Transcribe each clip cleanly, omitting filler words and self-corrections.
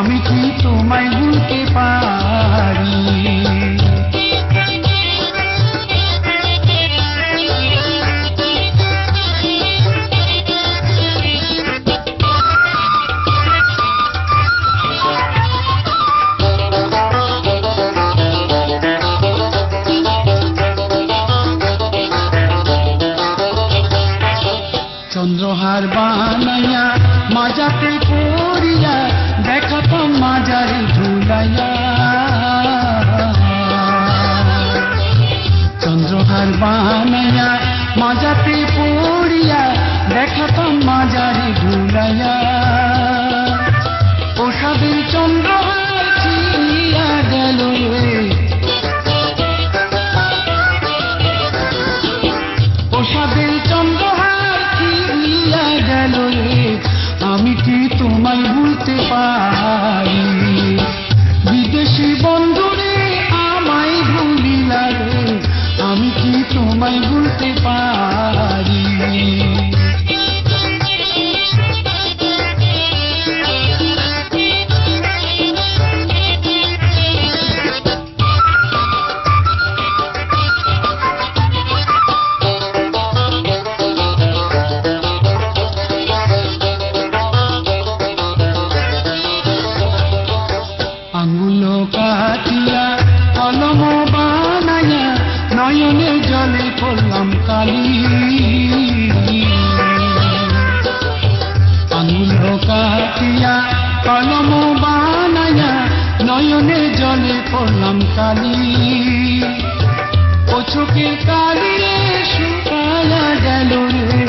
আমি কি তোমায় ভুলতে পারি। চন্দ্রহার বানাইয়া মাজাতে পড়িয়া দেখাতাম মাজারে ঝুলাইয়া। চন্দ্রহার বানাইয়া মাজাতে পড়িয়া দেখাতাম মাজারে ঝুলাইয়া। প্রসাদের চন্দ্রহার ছিঁড়িয়া গেল রে, প্রসাদের চন্দ্রহার ছিঁড়িয়া গেল রে, আমি কি তোমায় ভুলতে পারি। বিদেশি বন্ধুরে আমায় ভুলিলা রে, আমি কি তোমায় ভুলতে পারি। আঙুল কাটিয়া কলম বানাইয়া নয়নের জলে করলাম কালি। আঙুল কাটিয়া কলম বানাইয়া নয়নের জলে করলাম কালি। ও চোখে কালি রে শুকায়া গেল রে,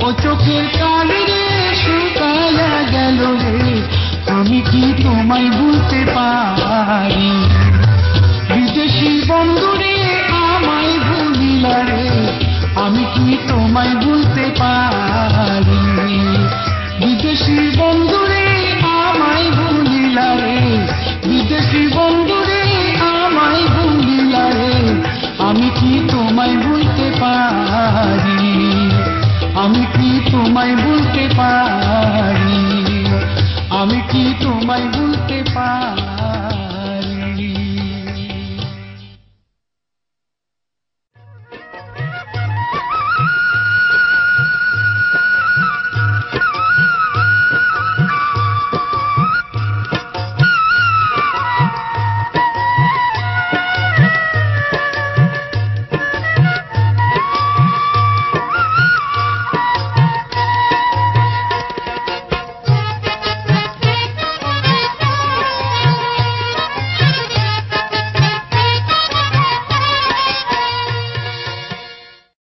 ও চোখের কালি রে শুকায়া গেল রে, আমি কি তোমায় ভুলতে পারি। বিদেশি বন্ধুরে আমায় ভুলিলা রে, আমি কি তোমায় ভুলতে পারি। বিদেশি বন্ধুরে আমায় ভুলিলা রে, বিদেশি বন্ধুরে আমায় ভুলিলা রে, আমি কি তোমায় ভুলতে পারি। আমি কি তোমায় ভুলতে পারি, আমি কি তোমায় ভুলতে পারি।